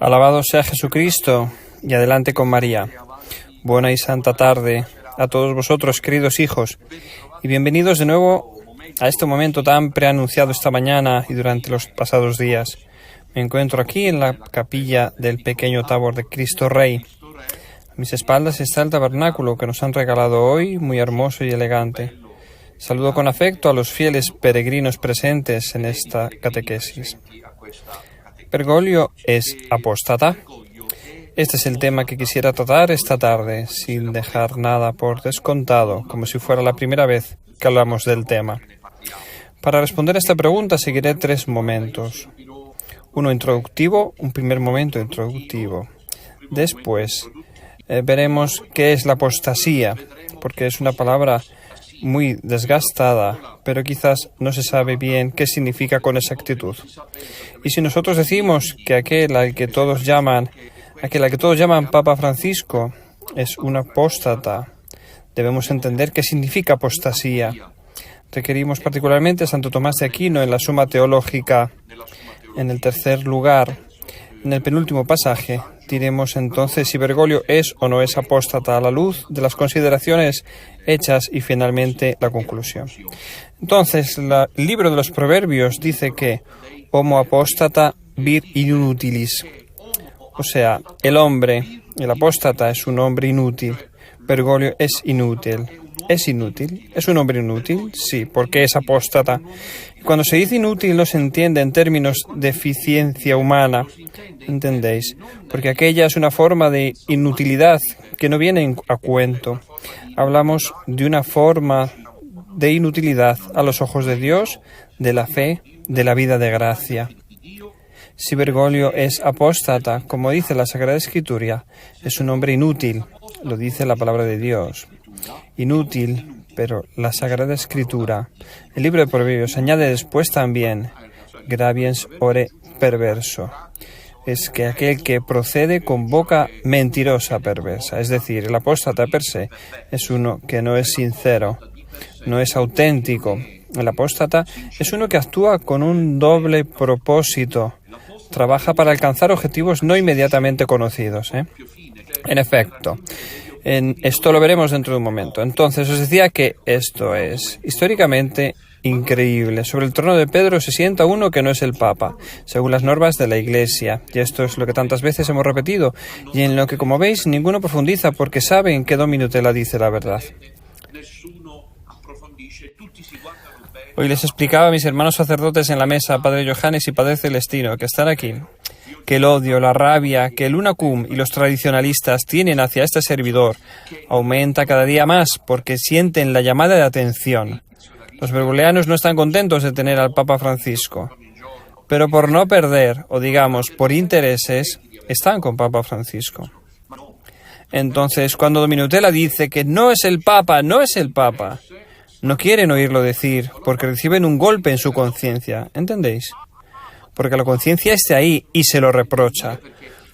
Alabado sea Jesucristo y adelante con María. Buena y santa tarde a todos vosotros, queridos hijos, y bienvenidos de nuevo a este momento tan preanunciado esta mañana y durante los pasados días. Me encuentro aquí en la capilla del pequeño Tabor de Cristo Rey. A mis espaldas está el tabernáculo que nos han regalado hoy, muy hermoso y elegante. Saludo con afecto a los fieles peregrinos presentes en esta catequesis. ¿Bergoglio es apóstata? Este es el tema que quisiera tratar esta tarde, sin dejar nada por descontado, como si fuera la primera vez que hablamos del tema. Para responder a esta pregunta seguiré 3 momentos. Uno introductivo, un primer momento introductivo. Después veremos qué es la apostasía, porque es una palabra muy desgastada, pero quizás no se sabe bien qué significa con exactitud. Y si nosotros decimos que aquel al que todos llaman Papa Francisco es un apóstata, debemos entender qué significa apostasía. Requerimos particularmente a Santo Tomás de Aquino en la Suma Teológica. En el tercer lugar, en el penúltimo pasaje, diremos entonces si Bergoglio es o no es apóstata a la luz de las consideraciones hechas y finalmente la conclusión. Entonces, el libro de los Proverbios dice que homo apóstata vir inutilis, o sea, el apóstata es un hombre inútil. Bergoglio es inútil. ¿Es inútil? ¿Es un hombre inútil? Sí, porque es apóstata. Y cuando se dice inútil no se entiende en términos de eficiencia humana, ¿entendéis? Porque aquella es una forma de inutilidad que no viene a cuento. Hablamos de una forma de inutilidad a los ojos de Dios, de la fe, de la vida de gracia. Si Bergoglio es apóstata, como dice la Sagrada Escritura, es un hombre inútil, lo dice la palabra de Dios. Inútil, pero la Sagrada Escritura, el libro de Proverbios, añade después también, graviens ore perverso, es que aquel que procede con boca mentirosa perversa, es decir, el apóstata per se es uno que no es sincero, no es auténtico. El apóstata es uno que actúa con un doble propósito, trabaja para alcanzar objetivos no inmediatamente conocidos. En efecto, esto lo veremos dentro de un momento. Entonces, os decía que esto es históricamente increíble. Sobre el trono de Pedro se sienta uno que no es el Papa, según las normas de la Iglesia. Y esto es lo que tantas veces hemos repetido, y en lo que, como veis, ninguno profundiza porque sabe en qué dominutela dice la verdad. Hoy les explicaba a mis hermanos sacerdotes en la mesa, Padre Johannes y Padre Celestino, que están aquí, que el odio, la rabia que el Unacum y los tradicionalistas tienen hacia este servidor aumenta cada día más porque sienten la llamada de atención. Los bergoglianos no están contentos de tener al Papa Francisco, pero por no perder, o digamos, por intereses, están con Papa Francisco. Entonces, cuando Dominutela dice que no es el Papa, no quieren oírlo decir porque reciben un golpe en su conciencia, ¿entendéis? Porque la conciencia está ahí y se lo reprocha.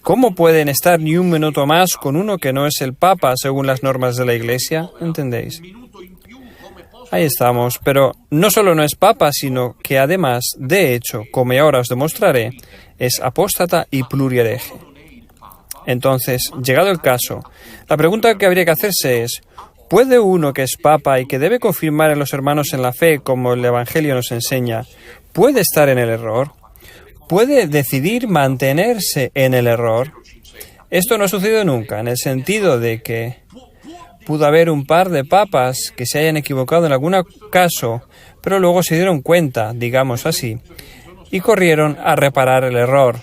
¿Cómo pueden estar ni un minuto más con uno que no es el Papa según las normas de la Iglesia? ¿Entendéis? Ahí estamos, pero no solo no es Papa, sino que además, de hecho, como ahora os demostraré, es apóstata y plurihereje. Entonces, llegado el caso, la pregunta que habría que hacerse es: ¿puede uno que es Papa y que debe confirmar a los hermanos en la fe, como el Evangelio nos enseña, puede estar en el error? ¿Puede decidir mantenerse en el error? Esto no ha sucedido nunca, en el sentido de que pudo haber un par de papas que se hayan equivocado en algún caso, pero luego se dieron cuenta, digamos así, y corrieron a reparar el error.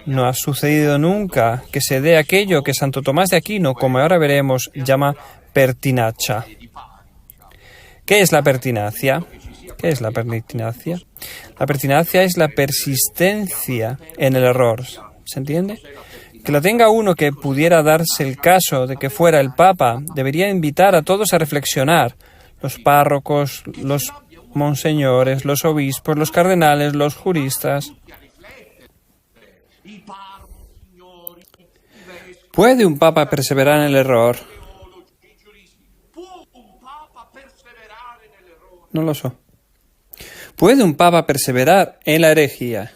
No ha sucedido nunca que se dé aquello que Santo Tomás de Aquino, como ahora veremos, llama pertinacia. ¿Qué es la pertinacia? ¿Qué es la pertinacia? La pertinacia es la persistencia en el error. ¿Se entiende? Que lo tenga uno que pudiera darse el caso de que fuera el Papa, debería invitar a todos a reflexionar. Los párrocos, los monseñores, los obispos, los cardenales, los juristas. ¿Puede un Papa perseverar en el error? No lo sé. ¿Puede un Papa perseverar en la herejía?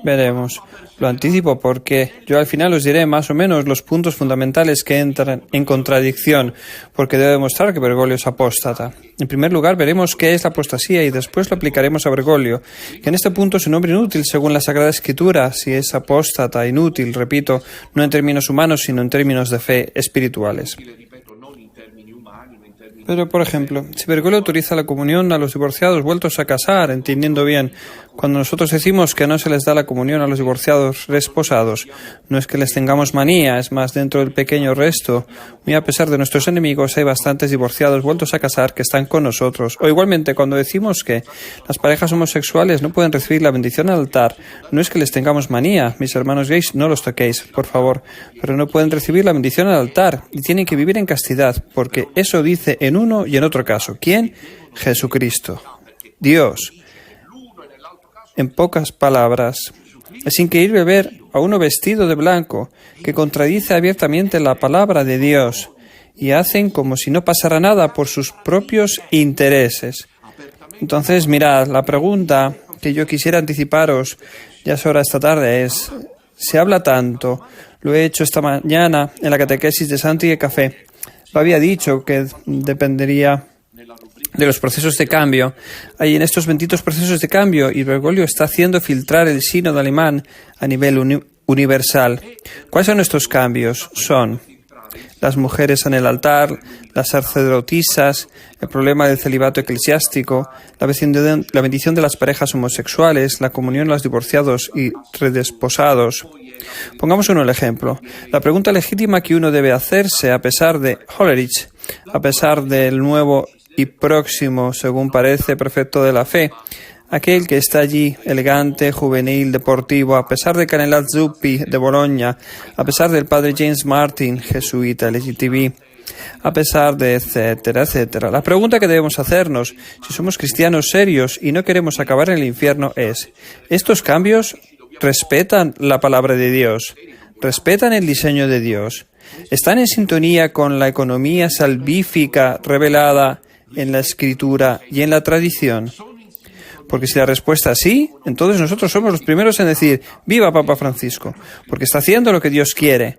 Veremos. Lo anticipo porque yo al final os diré más o menos los puntos fundamentales que entran en contradicción, porque debo demostrar que Bergoglio es apóstata. En primer lugar, veremos qué es la apostasía y después lo aplicaremos a Bergoglio, que en este punto es un hombre inútil según la Sagrada Escritura, si es apóstata, inútil, repito, no en términos humanos, sino en términos de fe espirituales. Pero, por ejemplo, si Bergoglio autoriza la comunión a los divorciados vueltos a casar, entendiendo bien, cuando nosotros decimos que no se les da la comunión a los divorciados resposados, no es que les tengamos manía, es más, dentro del pequeño resto, muy a pesar de nuestros enemigos, hay bastantes divorciados vueltos a casar que están con nosotros. O igualmente, cuando decimos que las parejas homosexuales no pueden recibir la bendición al altar, no es que les tengamos manía, mis hermanos gays, no los toquéis, por favor, pero no pueden recibir la bendición al altar y tienen que vivir en castidad, porque eso dice en uno y en otro caso. ¿Quién? Jesucristo. Dios. En pocas palabras, es increíble ver a uno vestido de blanco que contradice abiertamente la palabra de Dios y hacen como si no pasara nada por sus propios intereses. Entonces, mirad, la pregunta que yo quisiera anticiparos, ya es hora esta tarde, es, se habla tanto, lo he hecho esta mañana en la catequesis de Santi de Café, lo había dicho que dependería de los procesos de cambio. Hay en estos benditos procesos de cambio y Bergoglio está haciendo filtrar el sínodo alemán a nivel universal. ¿Cuáles son estos cambios? Son las mujeres en el altar, las sacerdotisas, el problema del celibato eclesiástico, la bendición de las parejas homosexuales, la comunión a los divorciados y redesposados. Pongamos el ejemplo. La pregunta legítima que uno debe hacerse a pesar de Hollerich, a pesar del nuevo y próximo, según parece, prefecto de la fe, aquel que está allí, elegante, juvenil, deportivo, a pesar de Canelat Zuppi de Bologna, a pesar del padre James Martin, jesuita, LGTB, a pesar de etcétera, etcétera. La pregunta que debemos hacernos, si somos cristianos serios y no queremos acabar en el infierno, es, ¿estos cambios respetan la palabra de Dios? ¿Respetan el diseño de Dios? ¿Están en sintonía con la economía salvífica revelada en la Escritura y en la tradición? Porque si la respuesta es sí, entonces nosotros somos los primeros en decir ¡viva Papa Francisco! Porque está haciendo lo que Dios quiere.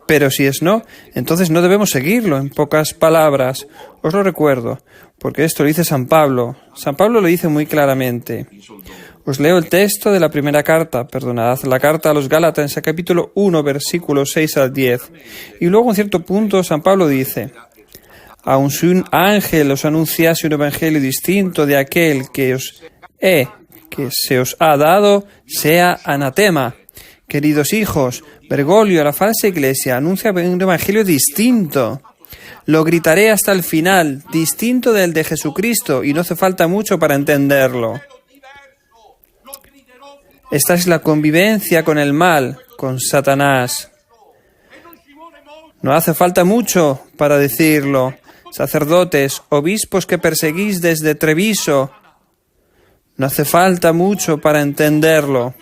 Pero si es no, entonces no debemos seguirlo. En pocas palabras, os lo recuerdo, porque esto lo dice San Pablo. San Pablo lo dice muy claramente. Os leo el texto de la primera carta, perdonad, la carta a los Gálatas, capítulo 1, versículos 6 al 10. Y luego en cierto punto San Pablo dice, aun si un ángel os anunciase un evangelio distinto de aquel que se os ha dado, sea anatema. Queridos hijos, Bergoglio, la falsa iglesia, anuncia un evangelio distinto. Lo gritaré hasta el final, distinto del de Jesucristo, y no hace falta mucho para entenderlo. Esta es la convivencia con el mal, con Satanás. No hace falta mucho para decirlo. Sacerdotes, obispos que perseguís desde Treviso, no hace falta mucho para entenderlo.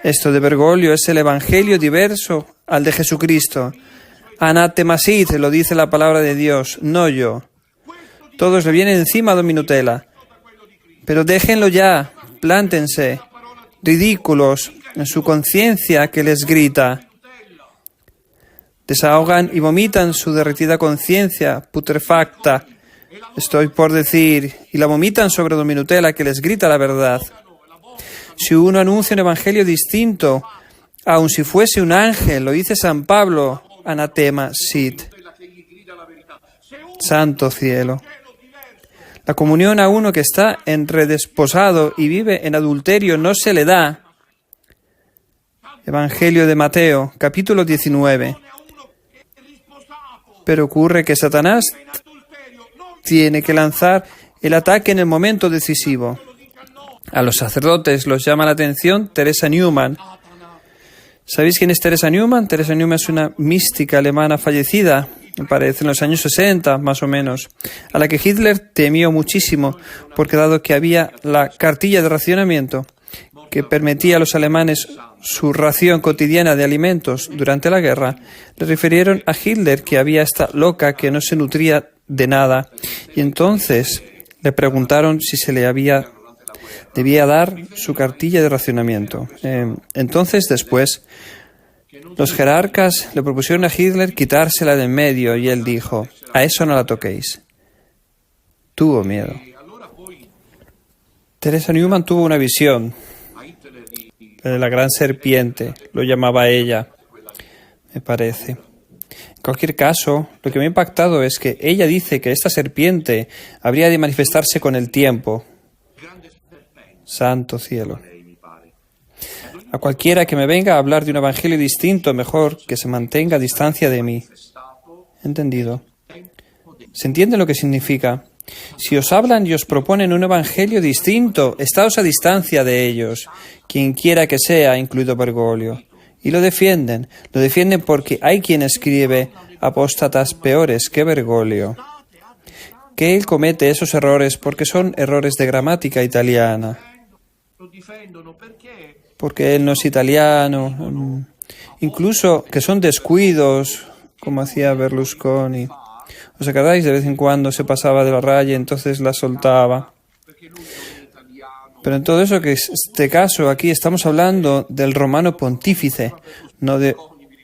Esto de Bergoglio es el evangelio diverso al de Jesucristo. Anatemasid, lo dice la palabra de Dios, no yo. Todos le vienen encima a Dominutela. Pero déjenlo ya, plántense, ridículos, en su conciencia que les grita. Desahogan y vomitan su derretida conciencia putrefacta, estoy por decir, y la vomitan sobre Dominutela que les grita la verdad. Si uno anuncia un evangelio distinto, aun si fuese un ángel, lo dice San Pablo, anatema sit. Santo cielo. La comunión a uno que está en redesposado y vive en adulterio no se le da. Evangelio de Mateo, capítulo 19. Pero ocurre que Satanás tiene que lanzar el ataque en el momento decisivo. A los sacerdotes los llama la atención Teresa Neumann. ¿Sabéis quién es Teresa Neumann? Teresa Neumann es una mística alemana fallecida, me parece, en los años 60, más o menos, a la que Hitler temió muchísimo, porque dado que había la cartilla de racionamiento que permitía a los alemanes su ración cotidiana de alimentos durante la guerra, le refirieron a Hitler que había esta loca que no se nutría de nada, y entonces le preguntaron si se le había debía dar su cartilla de racionamiento. Entonces, después, los jerarcas le propusieron a Hitler quitársela de en medio y él dijo: a eso no la toquéis. Tuvo miedo. Teresa Neumann tuvo una visión de la gran serpiente, lo llamaba ella, me parece. En cualquier caso, lo que me ha impactado es que ella dice que esta serpiente habría de manifestarse con el tiempo. Santo cielo. A cualquiera que me venga a hablar de un evangelio distinto, mejor que se mantenga a distancia de mí. ¿Entendido? ¿Se entiende lo que significa? Si os hablan y os proponen un evangelio distinto, estáos a distancia de ellos, quien quiera que sea, incluido Bergoglio. Y lo defienden porque hay quien escribe apóstatas peores que Bergoglio. Que él comete esos errores porque son errores de gramática italiana. Porque él no es italiano. Incluso que son descuidos, como hacía Berlusconi. ¿Os acordáis? De vez en cuando se pasaba de la raya y entonces la soltaba. Pero en todo eso, que este caso aquí estamos hablando del romano pontífice, no de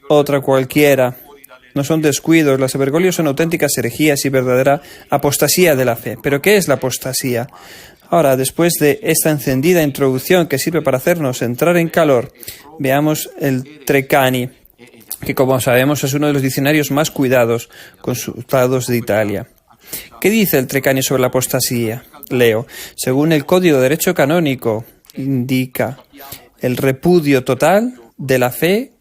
otra cualquiera. No son descuidos, las de Bergoglio son auténticas herejías y verdadera apostasía de la fe. ¿Pero qué es la apostasía? Ahora, después de esta encendida introducción que sirve para hacernos entrar en calor, veamos el Treccani, que como sabemos es uno de los diccionarios más cuidados consultados de Italia. ¿Qué dice el Treccani sobre la apostasía? Leo: según el Código de Derecho Canónico, indica el repudio total de la fe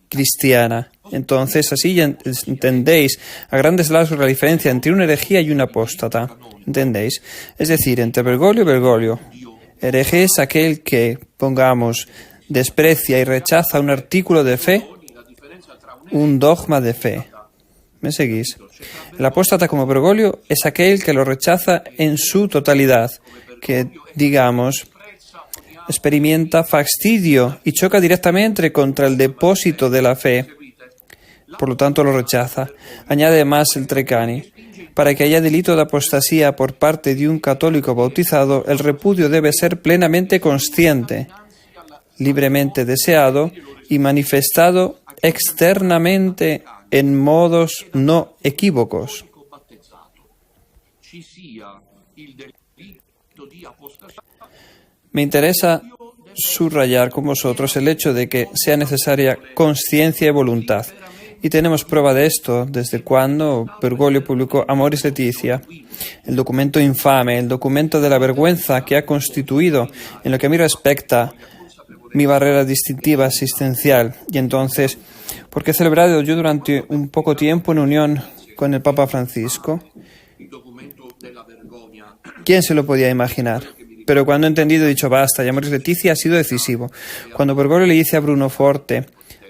cristiana. Entonces, así ya entendéis a grandes rasgos la diferencia entre una herejía y un apóstata. ¿Entendéis? Es decir, entre Bergoglio y Bergoglio. Hereje es aquel que, pongamos, desprecia y rechaza un artículo de fe, un dogma de fe. ¿Me seguís? El apóstata, como Bergoglio, es aquel que lo rechaza en su totalidad, que, digamos, experimenta fastidio y choca directamente contra el depósito de la fe. Por lo tanto, lo rechaza. Añade más el Treccani: para que haya delito de apostasía por parte de un católico bautizado, el repudio debe ser plenamente consciente, libremente deseado y manifestado externamente en modos no equívocos. Me interesa subrayar con vosotros el hecho de que sea necesaria conciencia y voluntad. Y tenemos prueba de esto desde cuando Bergoglio publicó Amoris Laetitia, el documento infame, el documento de la vergüenza que ha constituido, en lo que a mí respecta, mi barrera distintiva existencial. Y entonces, porque he celebrado yo durante un poco tiempo en unión con el Papa Francisco. ¿Quién se lo podía imaginar? Pero cuando he entendido, he dicho basta, y Amoris Laetitia ha sido decisivo. Cuando Bergoglio le dice a Bruno Forte,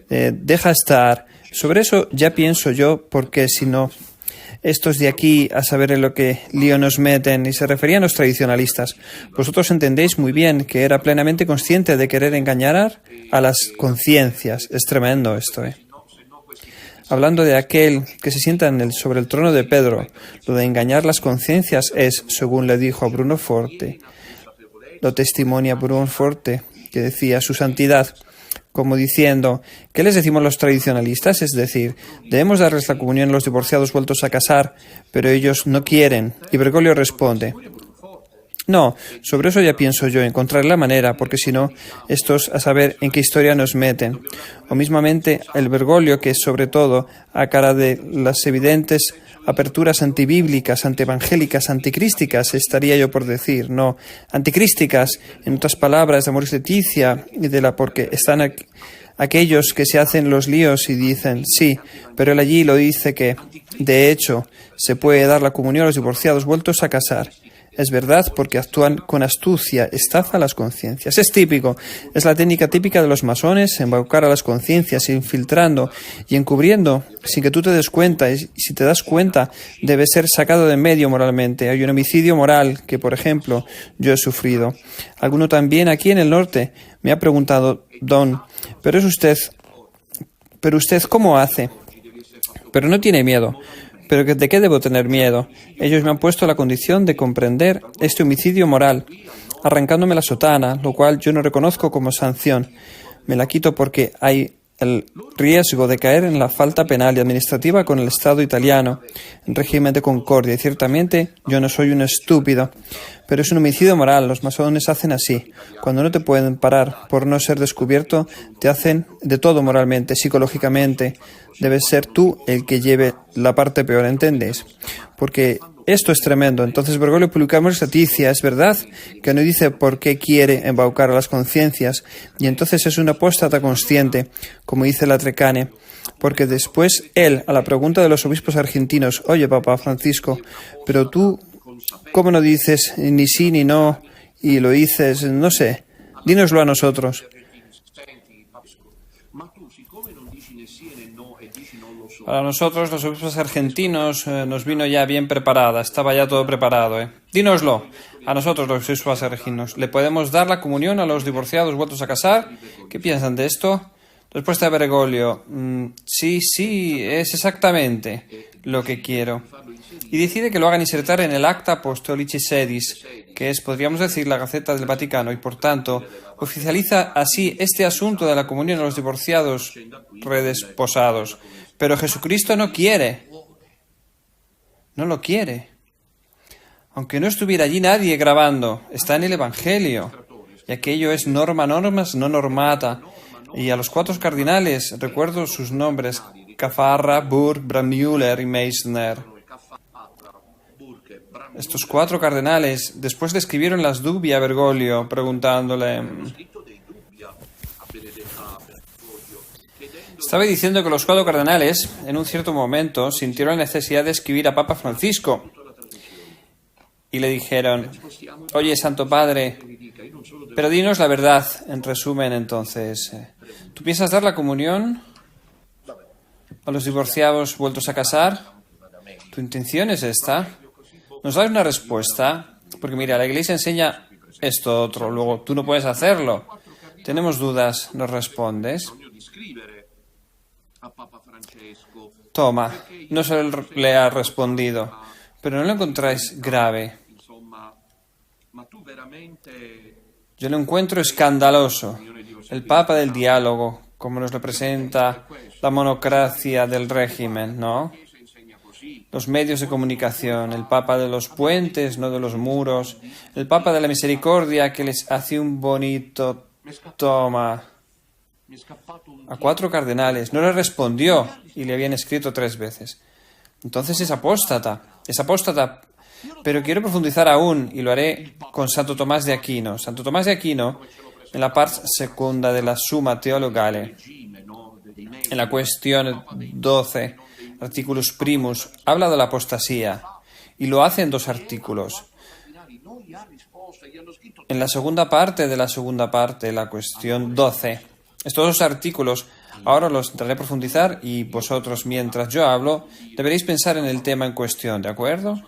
deja estar, sobre eso ya pienso yo, porque si no, estos de aquí a saber en lo que lío nos meten, y se referían a los tradicionalistas. Vosotros entendéis muy bien que era plenamente consciente de querer engañar a las conciencias. Es tremendo esto, Hablando de aquel que se sienta sobre el trono de Pedro, lo de engañar las conciencias es, según le dijo a Bruno Forte, lo testimonia Bruno Forte, que decía su santidad, como diciendo, ¿qué les decimos los tradicionalistas? Es decir, debemos darles la comunión a los divorciados vueltos a casar, pero ellos no quieren. Y Bergoglio responde, no, sobre eso ya pienso yo, encontrar la manera, porque si no, estos a saber en qué historia nos meten. O mismamente el Bergoglio, que sobre todo, a cara de las evidentes aperturas antibíblicas, antievangélicas, anticrísticas, estaría yo por decir, no, anticrísticas, en otras palabras, de Amoris Laetitia, y de la porque están aquellos que se hacen los líos y dicen, sí, pero él allí lo dice que, de hecho, se puede dar la comunión a los divorciados vueltos a casar. Es verdad, porque actúan con astucia, estafa a las conciencias. Es típico, es la técnica típica de los masones, embaucar a las conciencias, infiltrando y encubriendo sin que tú te des cuenta. Y si te das cuenta, debe ser sacado de en medio moralmente. Hay un homicidio moral que, por ejemplo, yo he sufrido. Alguno también aquí en el norte me ha preguntado, Don, ¿pero usted cómo hace? Pero no tiene miedo. ¿Pero de qué debo tener miedo? Ellos me han puesto la condición de comprender este homicidio moral. arrancándome la sotana, lo cual yo no reconozco como sanción. Me la quito porque hay el riesgo de caer en la falta penal y administrativa con el Estado italiano, en régimen de concordia. Y ciertamente yo no soy un estúpido, pero es un homicidio moral. Los masones hacen así. Cuando no te pueden parar por no ser descubierto, te hacen de todo moralmente, psicológicamente. Debes ser tú el que lleve la parte peor, ¿entendéis? Porque esto es tremendo. Entonces Bergoglio publicamos noticia, es verdad, que no dice por qué quiere embaucar a las conciencias, y entonces es un apóstata consciente, como dice la Trecane, porque después él, a la pregunta de los obispos argentinos, oye, Papa Francisco, pero tú, ¿cómo no dices ni sí ni no, y lo dices, no sé, dínoslo a nosotros? Para nosotros, los obispos argentinos, nos vino ya bien preparada, estaba ya todo preparado. Dínoslo, a nosotros los obispos argentinos. ¿Le podemos dar la comunión a los divorciados vueltos a casar? ¿Qué piensan de esto? Respuesta de Bergoglio, sí, es exactamente lo que quiero. Y decide que lo hagan insertar en el Acta Apostolici Sedis, que es, podríamos decir, la Gaceta del Vaticano, y por tanto oficializa así este asunto de la comunión a los divorciados redesposados. Pero Jesucristo no quiere. No lo quiere. Aunque no estuviera allí nadie grabando, está en el Evangelio. Y aquello es norma normas no normata. Y a los 4 cardinales, recuerdo sus nombres, Caffarra, Burke, Brandmüller y Meissner. Estos 4 cardenales después le escribieron las dubia a Bergoglio, preguntándole... Estaba diciendo que los 4 cardenales, en un cierto momento, sintieron la necesidad de escribir a Papa Francisco. Y le dijeron, oye, Santo Padre, pero dinos la verdad. En resumen, entonces, ¿tú piensas dar la comunión a los divorciados vueltos a casar? ¿Tu intención es esta? ¿Nos das una respuesta? Porque mira, la Iglesia enseña esto otro, luego tú no puedes hacerlo. Tenemos dudas, ¿nos respondes? Toma, no se le ha respondido, pero no lo encontráis grave. Yo lo encuentro escandaloso. El Papa del diálogo, como nos lo presenta la monocracia del régimen, ¿no? Los medios de comunicación, el Papa de los puentes, no de los muros, el Papa de la misericordia que les hace un bonito toma. A 4 cardenales, no le respondió y le habían escrito 3 veces. Entonces es apóstata, pero quiero profundizar aún y lo haré con Santo Tomás de Aquino. Santo Tomás de Aquino, en la parte segunda de la Summa Theologale, en la cuestión 12, articulus primus, habla de la apostasía y lo hace en 2 artículos. En la segunda parte de la cuestión 12, estos 2 artículos ahora los intentaré profundizar y vosotros, mientras yo hablo, deberéis pensar en el tema en cuestión, ¿de acuerdo?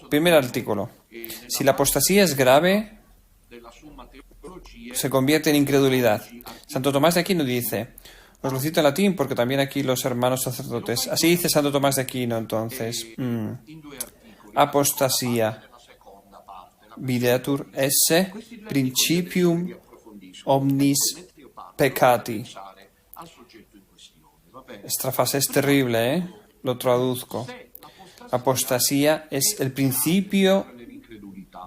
Primer artículo. Si la apostasía es grave, se convierte en incredulidad. Santo Tomás de Aquino dice, os lo cito en latín porque también aquí los hermanos sacerdotes, así dice Santo Tomás de Aquino, entonces, apostasía, videatur esse principium omnis peccati. Esta frase es terrible, ¿eh? Lo traduzco. Apostasía es el principio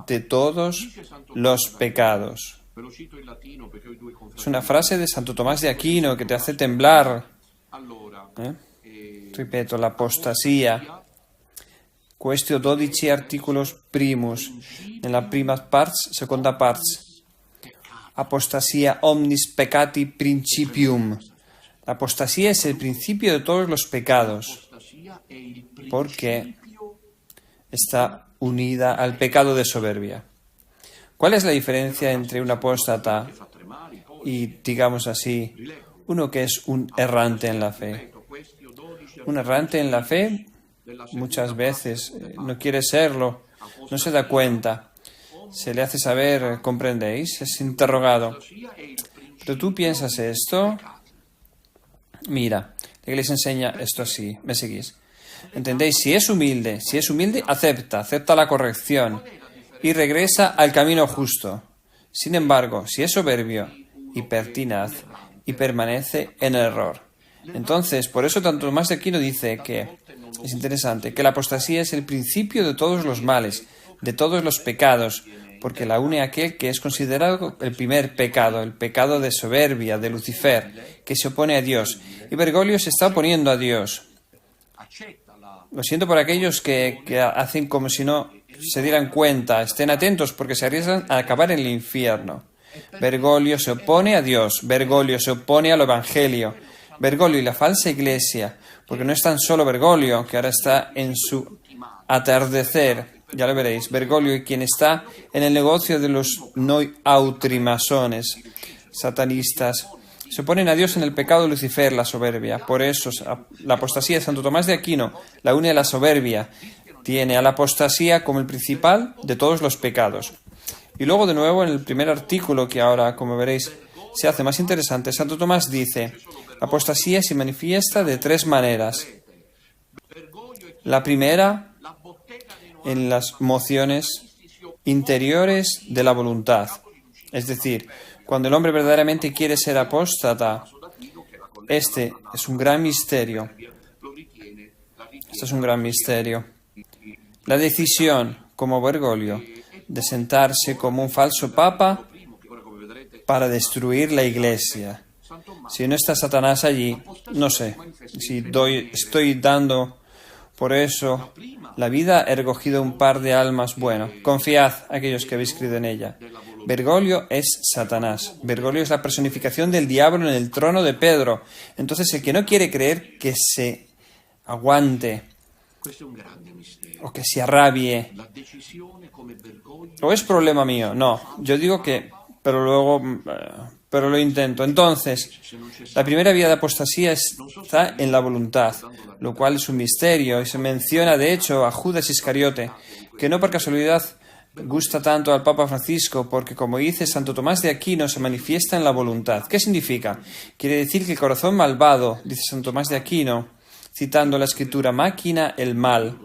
de todos los pecados. Es una frase de Santo Tomás de Aquino que te hace temblar. Ripeto, la apostasía. Questio 12 articulus primus. En la prima parts, seconda parts. Apostasía omnis peccati principium. La apostasía es el principio de todos los pecados, porque está unida al pecado de soberbia. ¿Cuál es la diferencia entre un apóstata y, digamos así, uno que es un errante en la fe? Un errante en la fe muchas veces no quiere serlo, no se da cuenta, se le hace saber, ¿comprendéis? Es interrogado. ¿Pero tú piensas esto? Mira, la Iglesia enseña esto así, ¿me seguís? ¿Entendéis? Si es humilde, acepta la corrección. y regresa al camino justo. Sin embargo, si es soberbio y pertinaz y permanece en el error. Entonces, por eso Santo Tomás de Aquino dice que, es interesante, que la apostasía es el principio de todos los males, de todos los pecados, porque la une aquel que es considerado el primer pecado, el pecado de soberbia, de Lucifer, que se opone a Dios. Y Bergoglio se está oponiendo a Dios. Lo siento por aquellos que hacen como si no se dieran cuenta. Estén atentos porque se arriesgan a acabar en el infierno. Bergoglio se opone a Dios. Bergoglio se opone al Evangelio. Bergoglio y la falsa iglesia, porque no es tan solo Bergoglio, que ahora está en su atardecer, ya lo veréis. Bergoglio y quien está en el negocio de los noi-autrimasones, satanistas, se oponen a Dios en el pecado de Lucifer, la soberbia. Por eso la apostasía de Santo Tomás de Aquino la une a la soberbia. Tiene a la apostasía como el principal de todos los pecados. Y luego de nuevo en el primer artículo, que ahora, como veréis, se hace más interesante, Santo Tomás dice: la apostasía se manifiesta de tres maneras. La primera, en las mociones interiores de la voluntad. Es decir, cuando el hombre verdaderamente quiere ser apóstata, este es un gran misterio. Este es un gran misterio. La decisión, como Bergoglio, de sentarse como un falso papa para destruir la iglesia. Si no está Satanás allí, no sé. Si estoy dando por eso la vida, he recogido un par de almas. Bueno, confiad, aquellos que habéis creído en ella. Bergoglio es Satanás. Bergoglio es la personificación del diablo en el trono de Pedro. Entonces, el que no quiere creer, que se aguante o que se arrabie. ¿O es problema mío? No, yo digo que, pero lo intento. Entonces, la primera vía de apostasía está en la voluntad, lo cual es un misterio, y se menciona de hecho a Judas Iscariote, que no por casualidad gusta tanto al Papa Francisco, porque como dice Santo Tomás de Aquino, se manifiesta en la voluntad. ¿Qué significa? Quiere decir que el corazón malvado, dice Santo Tomás de Aquino, citando la escritura, máquina el mal.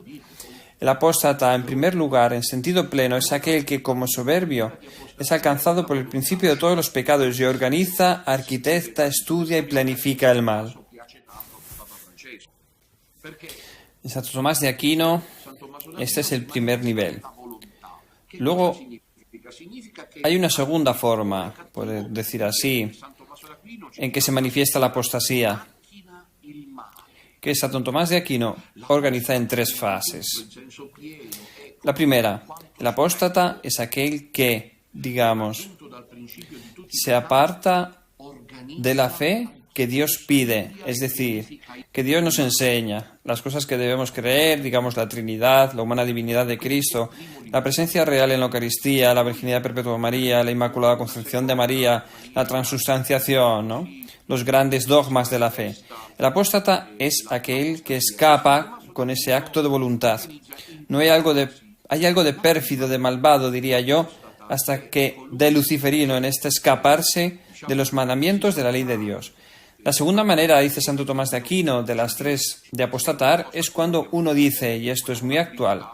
El apóstata, en primer lugar, en sentido pleno, es aquel que, como soberbio, es alcanzado por el principio de todos los pecados y organiza, arquitecta, estudia y planifica el mal. En Santo Tomás de Aquino, este es el primer nivel. Luego, hay una segunda forma, por decir así, en que se manifiesta la apostasía, que Santo Tomás de Aquino organiza en tres fases. La primera, el apóstata es aquel que, digamos, se aparta de la fe que Dios pide, es decir, que Dios nos enseña las cosas que debemos creer, digamos la Trinidad, la humana divinidad de Cristo, la presencia real en la Eucaristía, la virginidad perpetua de María, la Inmaculada Concepción de María, la transustanciación, ¿no? Los grandes dogmas de la fe. El apóstata es aquel que escapa con ese acto de voluntad. No hay algo de pérfido, de malvado, diría yo, hasta que de luciferino en este escaparse de los mandamientos de la ley de Dios. La segunda manera, dice Santo Tomás de Aquino, de las tres de apostatar, es cuando uno dice, y esto es muy actual,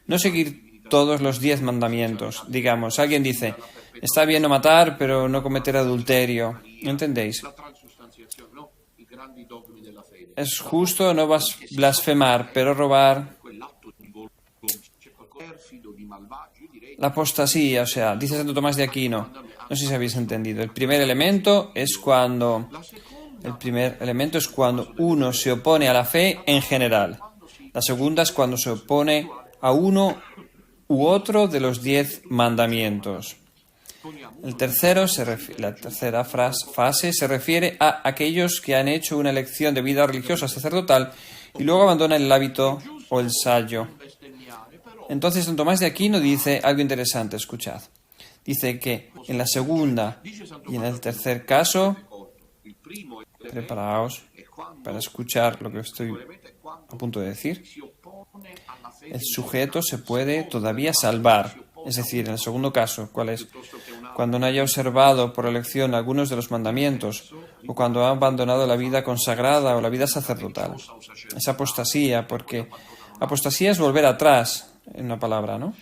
no seguir todos los 10 mandamientos. Digamos, alguien dice, está bien no matar, pero no cometer adulterio. ¿No entendéis? Es justo no blasfemar, pero robar. La apostasía, o sea, dice Santo Tomás de Aquino, no sé si habéis entendido. El primer elemento es cuando uno se opone a la fe en general. La segunda es cuando se opone a uno u otro de los 10 mandamientos. La tercera fase se refiere a aquellos que han hecho una elección de vida religiosa sacerdotal y luego abandonan el hábito o el sayo. Entonces, Santo Tomás de Aquino dice algo interesante, escuchad. Dice que en la segunda y en el tercer caso, preparaos para escuchar lo que estoy a punto de decir, el sujeto se puede todavía salvar. Es decir, en el segundo caso, ¿cuál es? Cuando no haya observado por elección algunos de los mandamientos o cuando ha abandonado la vida consagrada o la vida sacerdotal. Es apostasía, porque apostasía es volver atrás. en una palabra, ¿no?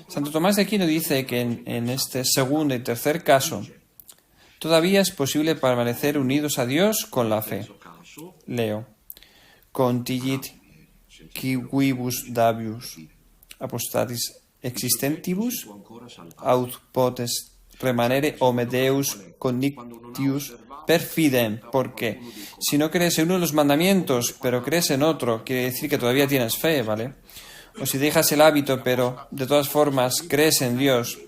Santo Tomás de Aquino dice que en este segundo y tercer caso todavía es posible permanecer unidos a Dios con la fe. Leo. Contigit quibus Davius apostatis existentibus aut potes remanere homme Deus connectius per fidem, porque si no crees en uno de los mandamientos, pero crees en otro, quiere decir que todavía tienes fe, ¿vale? O si dejas el hábito, pero de todas formas crees en Dios.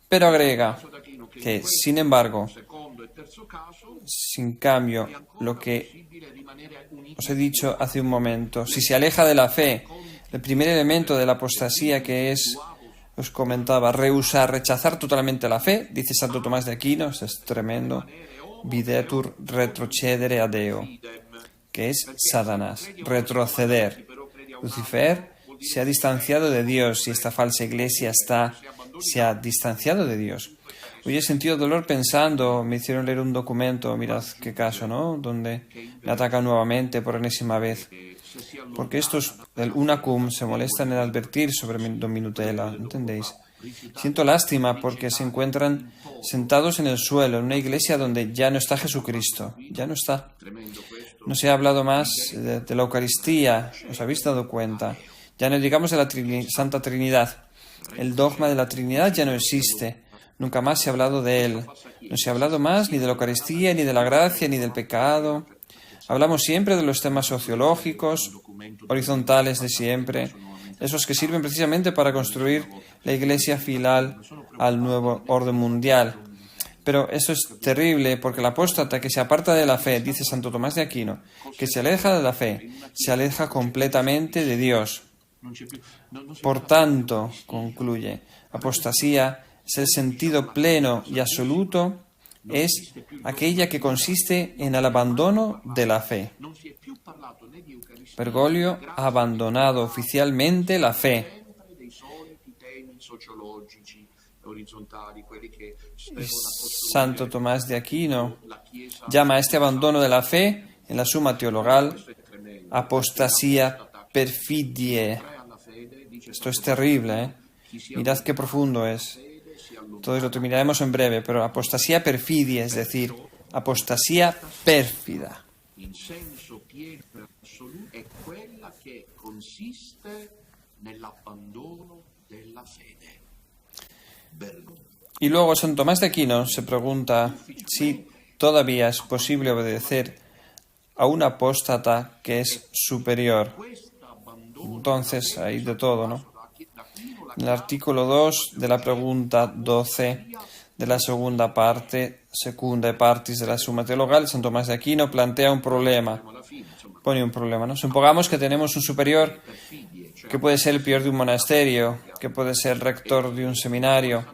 Pero agrega que, sin embargo, sin cambio, lo que os he dicho hace un momento, si se aleja de la fe, el primer elemento de la apostasía que es, os comentaba, rechazar totalmente la fe, dice Santo Tomás de Aquino, esto es tremendo, videtur retrocedere a Deo, que es Satanás, retroceder. Lucifer se ha distanciado de Dios y esta falsa iglesia se ha distanciado de Dios. Hoy he sentido dolor pensando, me hicieron leer un documento, mirad qué caso, ¿no? Donde me atacan nuevamente por enésima vez. Porque estos del UNACUM se molestan en advertir sobre Don Minutela, ¿entendéis? Siento lástima porque se encuentran sentados en el suelo, en una iglesia donde ya no está Jesucristo, ya no está. No se ha hablado más de la Eucaristía, ¿os habéis dado cuenta? Ya no digamos de la Santa Trinidad. El dogma de la Trinidad ya no existe. Nunca más se ha hablado de él. No se ha hablado más ni de la Eucaristía, ni de la gracia, ni del pecado. Hablamos siempre de los temas sociológicos, horizontales de siempre, esos que sirven precisamente para construir la iglesia filial al nuevo orden mundial. Pero eso es terrible porque el apóstata que se aparta de la fe, dice Santo Tomás de Aquino, que se aleja de la fe, se aleja completamente de Dios. Por tanto, concluye, apostasía es el sentido pleno y absoluto, es aquella que consiste en el abandono de la fe. Bergoglio ha abandonado oficialmente la fe. Santo Tomás de Aquino llama a este abandono de la fe, en la Summa Teologal, apostasía perfidie. Esto es terrible, ¿eh? Mirad qué profundo es. Entonces lo terminaremos en breve, pero apostasía perfidie, es decir, apostasía pérfida. Y luego San Tomás de Aquino se pregunta si todavía es posible obedecer a un apóstata que es superior. Entonces hay de todo, ¿no? En el artículo 2 de la pregunta 12 de la segunda parte, secunda partis de la Summa Teologal, San Tomás de Aquino plantea un problema. Pone un problema, ¿no? Supongamos que tenemos un superior que puede ser el prior de un monasterio, que puede ser el rector de un seminario,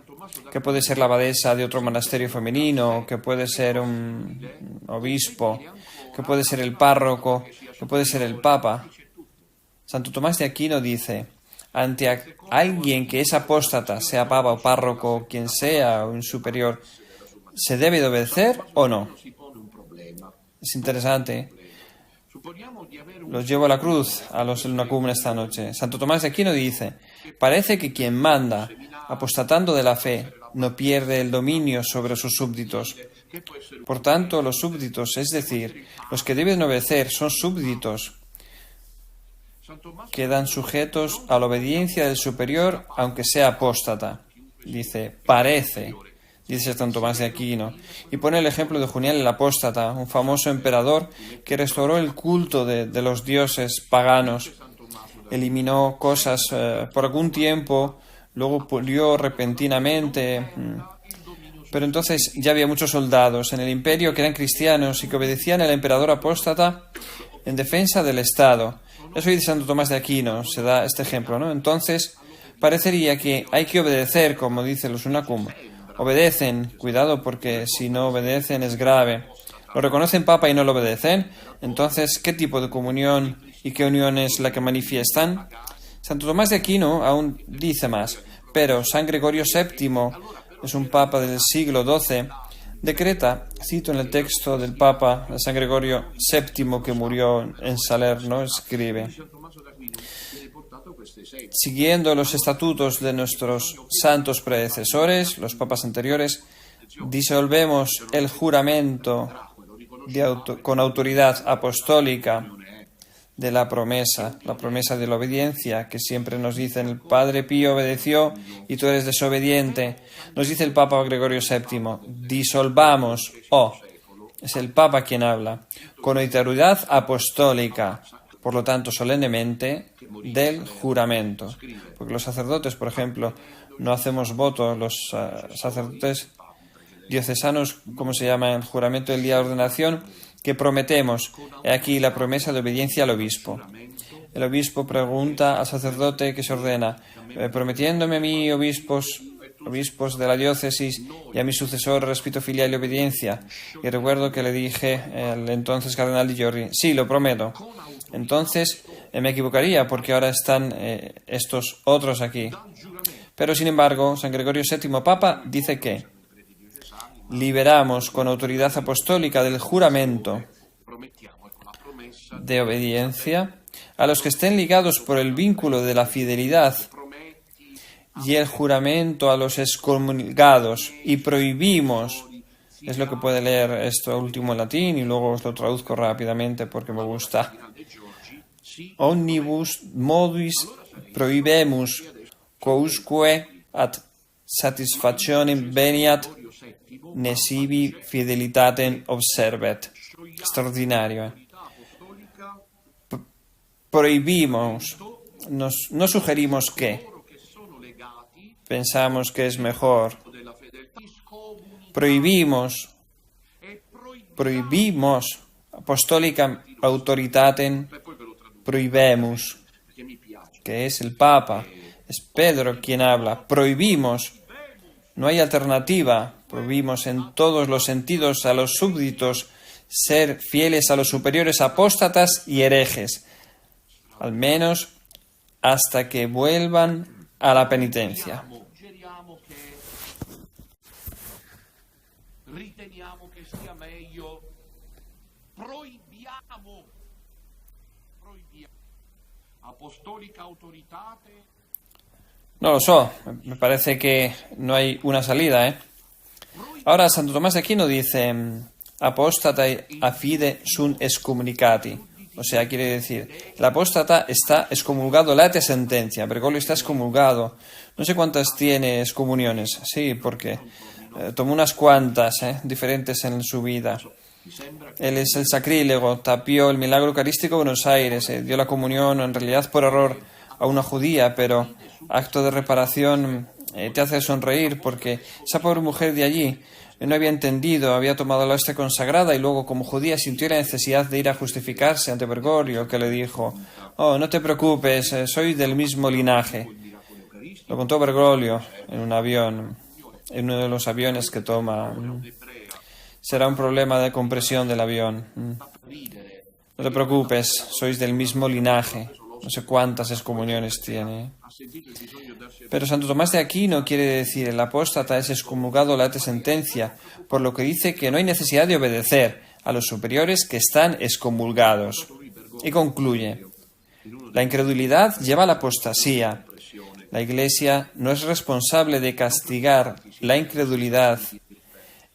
que puede ser la abadesa de otro monasterio femenino, que puede ser un obispo, que puede ser el párroco, que puede ser el papa. Santo Tomás de Aquino dice, ante alguien que es apóstata, sea papa o párroco, quien sea, o un superior, ¿se debe de obedecer o no? Es interesante. Los llevo a la cruz a los UNACUM esta noche. Santo Tomás de Aquino dice, parece que quien manda, apostatando de la fe, no pierde el dominio sobre sus súbditos. Por tanto, los súbditos, es decir, los que deben obedecer, son súbditos. Quedan sujetos a la obediencia del superior, aunque sea apóstata. Dice, parece, dice San Tomás de Aquino. Y pone el ejemplo de Junián el apóstata, un famoso emperador que restauró el culto de los dioses paganos. Eliminó cosas por algún tiempo, luego pulió repentinamente. Pero entonces ya había muchos soldados en el imperio que eran cristianos y que obedecían al emperador apóstata en defensa del Estado. Eso dice Santo Tomás de Aquino, se da este ejemplo, ¿no? Entonces, parecería que hay que obedecer, como dicen los UNACUM. Obedecen, cuidado, porque si no obedecen es grave. Lo reconocen papa y no lo obedecen. Entonces, ¿qué tipo de comunión y qué unión es la que manifiestan? Santo Tomás de Aquino aún dice más, pero San Gregorio VII es un papa del siglo XII, decreta, cito en el texto del Papa San Gregorio VII que murió en Salerno, escribe: siguiendo los estatutos de nuestros santos predecesores, los papas anteriores, disolvemos el juramento con autoridad apostólica de la promesa de la obediencia, que siempre nos dicen el Padre Pío obedeció y tú eres desobediente. Nos dice el Papa Gregorio VII, disolvamos, es el Papa quien habla, con autoridad apostólica, por lo tanto solemnemente, del juramento. Porque los sacerdotes, por ejemplo, no hacemos voto, los sacerdotes diocesanos, ¿cómo se llama? El juramento del día de ordenación, que prometemos. He aquí la promesa de obediencia al obispo. El obispo pregunta al sacerdote que se ordena, prometiéndome a mí, obispos de la diócesis, y a mi sucesor respeto filial y obediencia. Y recuerdo que le dije al entonces cardenal Di Giorgi, sí, lo prometo. Entonces me equivocaría porque ahora están estos otros aquí. Pero sin embargo, San Gregorio VII Papa dice que liberamos con autoridad apostólica del juramento de obediencia a los que estén ligados por el vínculo de la fidelidad y el juramento a los excomulgados, y prohibimos, es lo que puede leer esto último en latín y luego os lo traduzco rápidamente porque me gusta, omnibus modus prohibemus quousque ad satisfactionem veniat nesivi fidelitatem observet. Extraordinario. Prohibimos, no sugerimos que, pensamos que es mejor. Prohibimos, apostólica autoritatem prohibemus, que es el Papa, es Pedro quien habla. Prohibimos, no hay alternativa. Prohibimos en todos los sentidos a los súbditos ser fieles a los superiores apóstatas y herejes, al menos hasta que vuelvan a la penitencia. No lo sé, me parece que no hay una salida, Ahora, Santo Tomás de Aquino dice, apóstata a fide sunt excommunicati. O sea, quiere decir, el apóstata está excomulgado late sentencia. Bergoglio está excomulgado. No sé cuántas tiene excomuniones. Sí, porque tomó unas cuantas, diferentes en su vida. Él es el sacrílego, tapió el milagro eucarístico en Buenos Aires, dio la comunión en realidad por error a una judía, pero acto de reparación te hace sonreír porque esa pobre mujer de allí no había entendido, había tomado la hostia consagrada y luego como judía sintió la necesidad de ir a justificarse ante Bergoglio, que le dijo, no te preocupes, soy del mismo linaje. Lo contó Bergoglio en un avión, en uno de los aviones que toma. Será un problema de compresión del avión. No te preocupes, sois del mismo linaje. No sé cuántas excomuniones tiene. Pero Santo Tomás de Aquino quiere decir, el apóstata es excomulgado late sentencia, por lo que dice que no hay necesidad de obedecer a los superiores que están excomulgados. Y concluye, la incredulidad lleva a la apostasía. La Iglesia no es responsable de castigar la incredulidad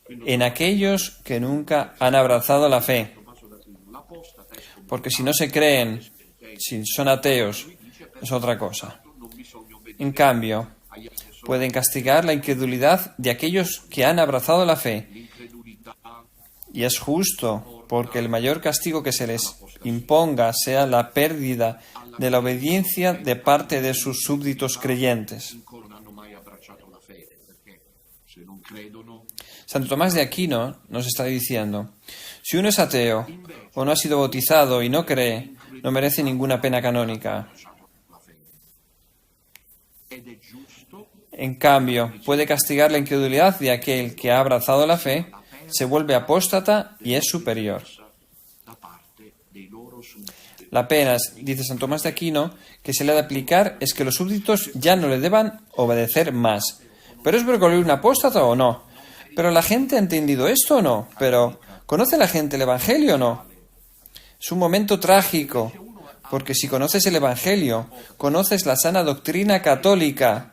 en aquellos que nunca han abrazado la fe. Porque si no se creen, si son ateos, es otra cosa. En cambio, pueden castigar la incredulidad de aquellos que han abrazado la fe. Y es justo, porque el mayor castigo que se les imponga sea la pérdida de la obediencia de parte de sus súbditos creyentes. Santo Tomás de Aquino nos está diciendo, si uno es ateo o no ha sido bautizado y no cree, no merece ninguna pena canónica. En cambio, puede castigar la incredulidad de aquel que ha abrazado la fe, se vuelve apóstata y es superior. La pena, dice Santo Tomás de Aquino, que se le ha de aplicar es que los súbditos ya no le deban obedecer más. ¿Pero es Bergoglio un apóstata o no? ¿Pero la gente ha entendido esto o no? ¿Pero conoce la gente el Evangelio o no? Es un momento trágico, Porque si conoces el Evangelio, conoces la sana doctrina católica,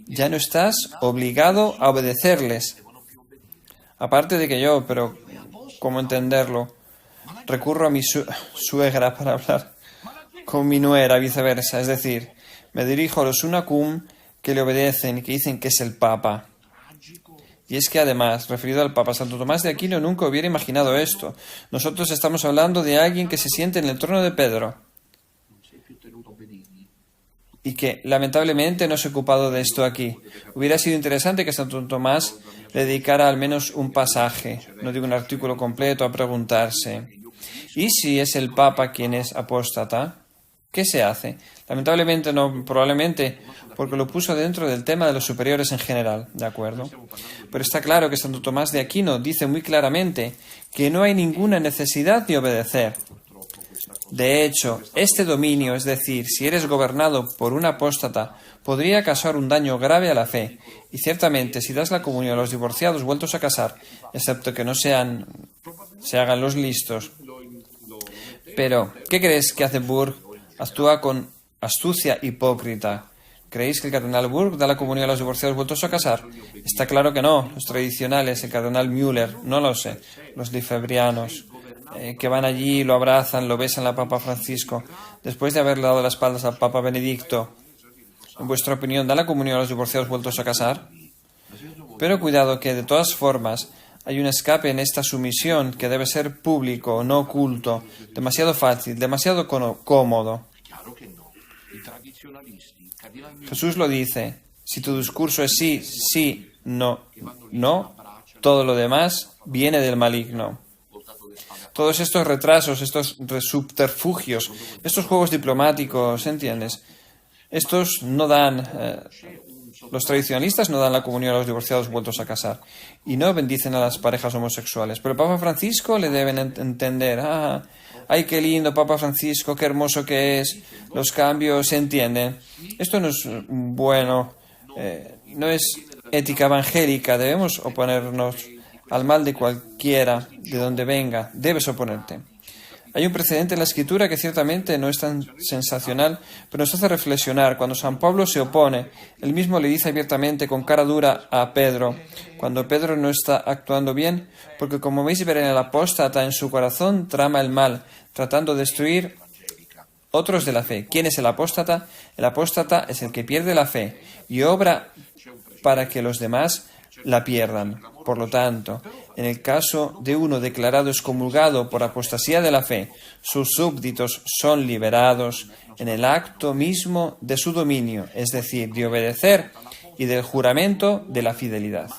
ya no estás obligado a obedecerles. Aparte de que yo, pero ¿cómo entenderlo? Recurro a mi suegra para hablar con mi nuera, viceversa. Es decir, me dirijo a los sunacum que le obedecen y que dicen que es el Papa. Y es que además, referido al Papa, Santo Tomás de Aquino nunca hubiera imaginado esto. Nosotros estamos hablando de alguien que se siente en el trono de Pedro y que lamentablemente no se ha ocupado de esto aquí. Hubiera sido interesante que Santo Tomás le dedicara al menos un pasaje, no digo un artículo completo, a preguntarse: ¿y si es el Papa quien es apóstata? ¿Qué se hace? Lamentablemente no, probablemente porque lo puso dentro del tema de los superiores en general, ¿de acuerdo? Pero está claro que Santo Tomás de Aquino dice muy claramente que no hay ninguna necesidad de obedecer. De hecho, este dominio, es decir, si eres gobernado por un apóstata, podría causar un daño grave a la fe. Y ciertamente, si das la comunión a los divorciados vueltos a casar, excepto que no se hagan los listos. Pero, ¿qué crees que hace Burke? Actúa con astucia hipócrita. ¿Creéis que el cardenal Burke da la comunión a los divorciados vueltos a casar? Está claro que no. Los tradicionales, el cardenal Müller, no lo sé. Los lifebrianos, que van allí, lo abrazan, lo besan al Papa Francisco, después de haberle dado las espaldas al Papa Benedicto. En vuestra opinión, ¿da la comunión a los divorciados vueltos a casar? Pero cuidado que, de todas formas, hay un escape en esta sumisión que debe ser público, no oculto, demasiado fácil, demasiado cómodo. Jesús lo dice: si tu discurso es sí, sí, no, no, todo lo demás viene del maligno. Todos estos retrasos, estos subterfugios, estos juegos diplomáticos, ¿entiendes? Estos no dan, los tradicionalistas no dan la comunión a los divorciados vueltos a casar y no bendicen a las parejas homosexuales. Pero el Papa Francisco le deben entender: ay, qué lindo Papa Francisco, qué hermoso que es, los cambios se entienden. Esto no es bueno, no es ética evangélica, debemos oponernos al mal de cualquiera, de donde venga, debes oponerte. Hay un precedente en la Escritura que ciertamente no es tan sensacional, pero nos hace reflexionar. Cuando San Pablo se opone, él mismo le dice abiertamente, con cara dura, a Pedro, cuando Pedro no está actuando bien, porque como veis ver en el apóstata, en su corazón trama el mal, tratando de destruir otros de la fe. ¿Quién es el apóstata? El apóstata es el que pierde la fe y obra para que los demás la pierdan. Por lo tanto, en el caso de uno declarado excomulgado por apostasía de la fe, sus súbditos son liberados en el acto mismo de su dominio, es decir, de obedecer y del juramento de la fidelidad.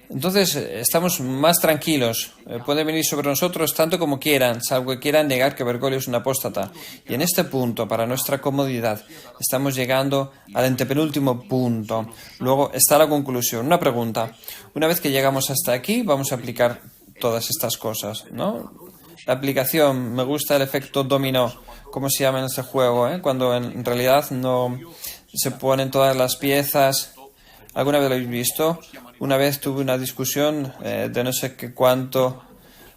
Entonces estamos más tranquilos, pueden venir sobre nosotros tanto como quieran, salvo que quieran negar que Bergoglio es un apóstata. Y en este punto, para nuestra comodidad, estamos llegando al antepenúltimo punto. Luego está la conclusión. Una pregunta. Una vez que llegamos hasta aquí, vamos a aplicar todas estas cosas, ¿no? La aplicación, me gusta el efecto dominó, como se llama en este juego, cuando en realidad no se ponen todas las piezas. ¿Alguna vez lo habéis visto? Una vez tuve una discusión de no sé qué cuánto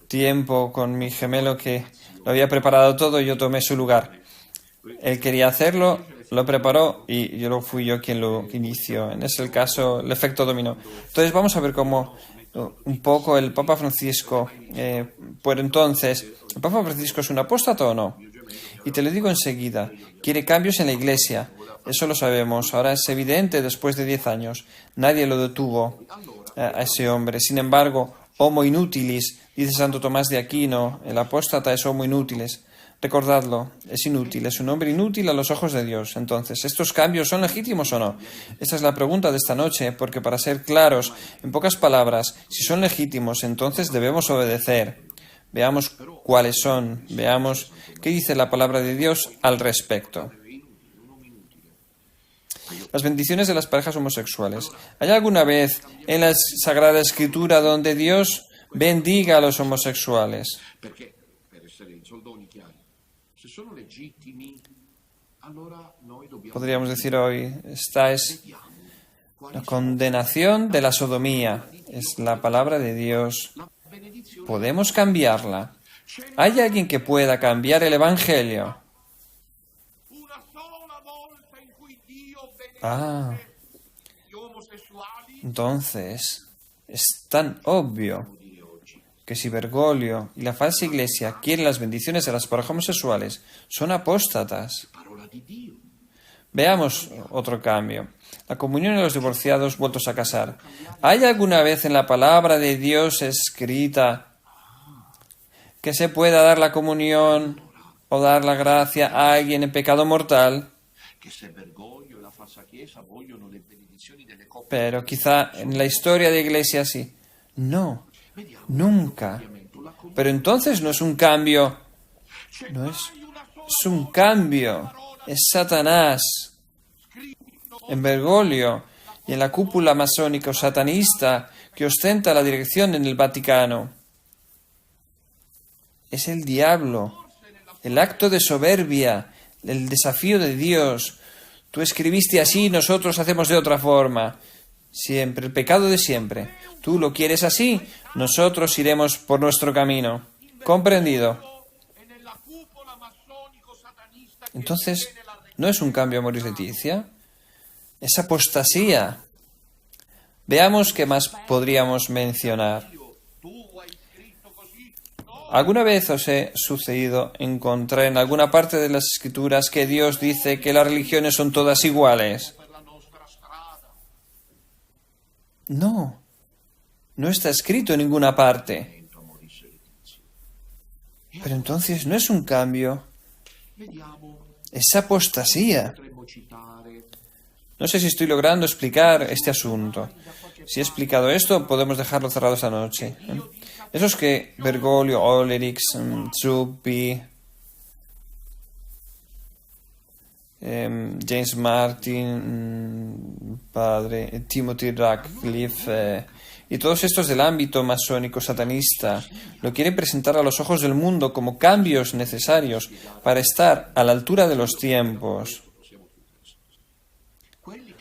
tiempo con mi gemelo que lo había preparado todo y yo tomé su lugar. Él quería hacerlo, lo preparó y fui yo quien lo inició. En ese caso, el efecto dominó. Entonces vamos a ver cómo un poco el Papa Francisco, por entonces, ¿el Papa Francisco es un apóstata o no? Y te lo digo enseguida, quiere cambios en la Iglesia. Eso lo sabemos. Ahora es evidente después de 10 años. Nadie lo detuvo a ese hombre. Sin embargo, homo inutilis, dice Santo Tomás de Aquino, el apóstata es homo inutilis. Recordadlo, es inútil, es un hombre inútil a los ojos de Dios. Entonces, ¿estos cambios son legítimos o no? Esta es la pregunta de esta noche, porque para ser claros, en pocas palabras, si son legítimos, entonces debemos obedecer. Veamos cuáles son, veamos qué dice la palabra de Dios al respecto. Las bendiciones de las parejas homosexuales. ¿Hay alguna vez en la Sagrada Escritura donde Dios bendiga a los homosexuales? Podríamos decir hoy, estáis La condenación de la sodomía es la palabra de Dios. ¿Podemos cambiarla? ¿Hay alguien que pueda cambiar el Evangelio? Ah, entonces es tan obvio que si Bergoglio y la falsa iglesia quieren las bendiciones de las parejas homosexuales, son apóstatas. Veamos otro cambio. La comunión de los divorciados vueltos a casar. ¿Hay alguna vez en la palabra de Dios escrita que se pueda dar la comunión o dar la gracia a alguien en pecado mortal? Pero quizá en la historia de iglesia sí. No, nunca. Pero entonces no es un cambio. No es un cambio. Es Satanás. En Bergoglio y en la cúpula masónica o satanista que ostenta la dirección en el Vaticano. Es el diablo, el acto de soberbia, el desafío de Dios. Tú escribiste así, nosotros hacemos de otra forma. Siempre, el pecado de siempre. Tú lo quieres así, nosotros iremos por nuestro camino. ¿Comprendido? Entonces, ¿no es un cambio, Amoris Laetitia? Es apostasía. Veamos qué más podríamos mencionar. ¿Alguna vez os he sucedido encontrar en alguna parte de las Escrituras que Dios dice que las religiones son todas iguales? No, no está escrito en ninguna parte. Pero entonces no es un cambio, es apostasía. No sé si estoy logrando explicar este asunto. Si he explicado esto, podemos dejarlo cerrado esta noche. Esos que Bergoglio, Hollerich, Zuppi, James Martin, padre, Timothy Radcliffe y todos estos del ámbito masónico satanista lo quieren presentar a los ojos del mundo como cambios necesarios para estar a la altura de los tiempos.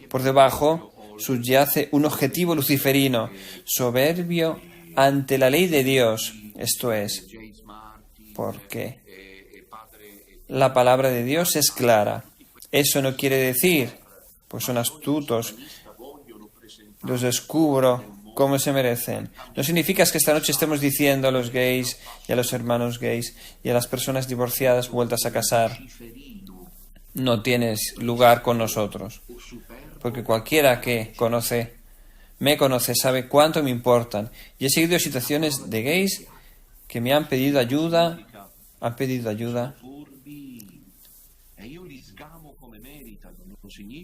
Por debajo subyace un objetivo luciferino, soberbio ante la ley de Dios, esto es, porque la palabra de Dios es clara. Eso no quiere decir, pues son astutos, los descubro como se merecen. No significa que esta noche estemos diciendo a los gays y a los hermanos gays y a las personas divorciadas vueltas a casar, no tienes lugar con nosotros. Porque cualquiera que me conoce, sabe cuánto me importan. Y he seguido situaciones de gays que me han pedido ayuda,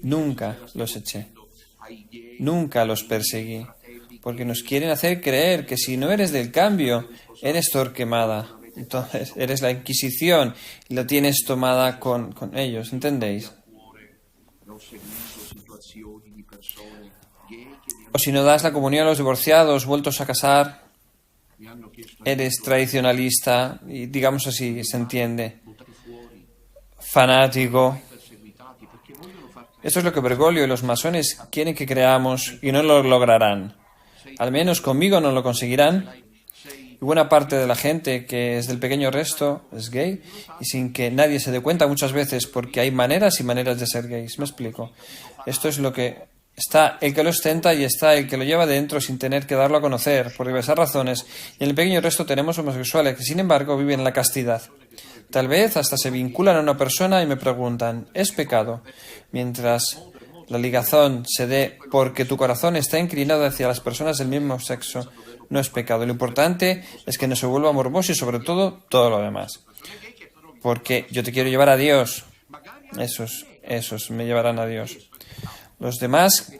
Nunca los eché, nunca los perseguí, porque nos quieren hacer creer que si no eres del cambio, eres Torquemada. Entonces, eres la Inquisición y lo tienes tomada con ellos, ¿entendéis? O si no das la comunión a los divorciados, vueltos a casar, eres tradicionalista, y digamos así, se entiende, fanático. Esto es lo que Bergoglio y los masones quieren que creamos y no lo lograrán. Al menos conmigo no lo conseguirán. Y buena parte de la gente que es del pequeño resto es gay y sin que nadie se dé cuenta muchas veces porque hay maneras y maneras de ser gays. ¿Me explico? Esto es lo que está el que lo ostenta y está el que lo lleva dentro sin tener que darlo a conocer por diversas razones. Y en el pequeño resto tenemos homosexuales que sin embargo viven en la castidad. Tal vez hasta se vinculan a una persona y me preguntan, ¿es pecado? Mientras la ligazón se dé porque tu corazón está inclinado hacia las personas del mismo sexo, no es pecado. Lo importante es que no se vuelva morboso y sobre todo lo demás. Porque yo te quiero llevar a Dios. Esos me llevarán a Dios. Los demás...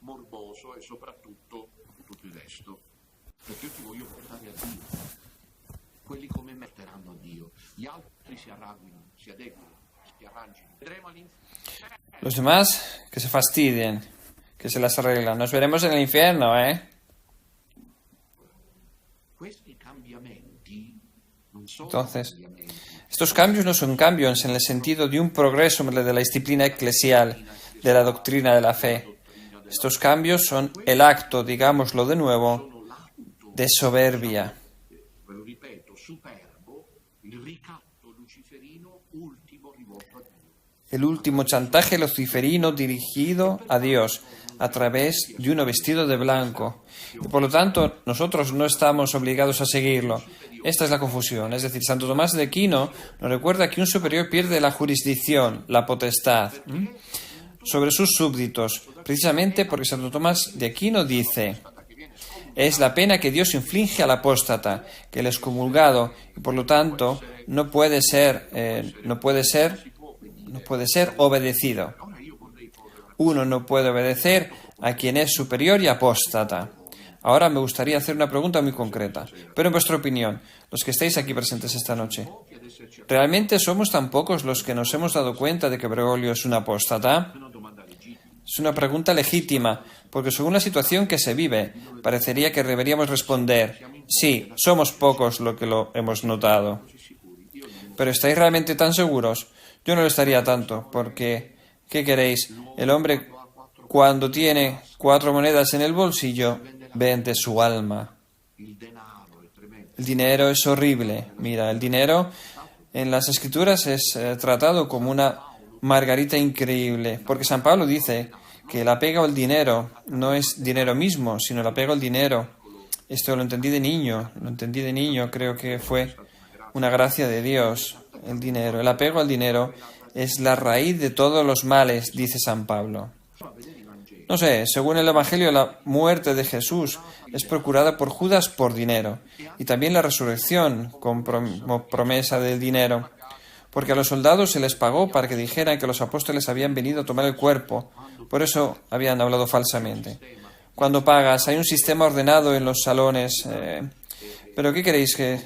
morboso e soprattutto tutto il resto, perché io ti voglio portare a Dio. Quelli come me metteranno a Dio, gli altri si arrabbiano, si adeguano, si arrangino. Vedremo all'inferno. Los demás que se fastidien, que se las arreglan. Nos veremos en el infierno, ¿eh? Questi cambiamenti non sono Entonces, cambiamenti. Estos cambios no son cambios en el sentido de un progreso de la disciplina eclesial, de la doctrina de la fe. Estos cambios son el acto, digámoslo de nuevo, de soberbia. Ve lo ripeto, superbo, il ricatto luciferino ultimo rivolto a Dio. El último chantaje luciferino dirigido a Dios a través de uno vestido de blanco. Y por lo tanto, nosotros no estamos obligados a seguirlo. Esta es la confusión. Es decir, Santo Tomás de Aquino nos recuerda que un superior pierde la jurisdicción, la potestad, sobre sus súbditos, precisamente porque Santo Tomás de Aquino dice: es la pena que Dios inflige al apóstata, que el excomulgado, y por lo tanto no puede ser obedecido. Uno no puede obedecer a quien es superior y apóstata. Ahora me gustaría hacer una pregunta muy concreta, pero en vuestra opinión, los que estáis aquí presentes esta noche, ¿realmente somos tan pocos los que nos hemos dado cuenta de que Bergoglio es un apóstata? Es una pregunta legítima, porque según la situación que se vive, parecería que deberíamos responder: sí, somos pocos los que lo hemos notado. ¿Pero estáis realmente tan seguros? Yo no lo estaría tanto, porque, ¿qué queréis? El hombre, cuando tiene 4 monedas en el bolsillo, vende su alma. El dinero es horrible. Mira, el dinero en las Escrituras es tratado como una margarita increíble, porque San Pablo dice que el apego al dinero no es dinero mismo, sino el apego al dinero. Esto lo entendí de niño, creo que fue una gracia de Dios. El dinero, el apego al dinero es la raíz de todos los males, dice San Pablo. No sé, según el Evangelio, la muerte de Jesús es procurada por Judas por dinero, y también la resurrección como promesa del dinero, porque a los soldados se les pagó para que dijeran que los apóstoles habían venido a tomar el cuerpo, por eso habían hablado falsamente. Cuando pagas, hay un sistema ordenado en los salones, pero ¿qué queréis que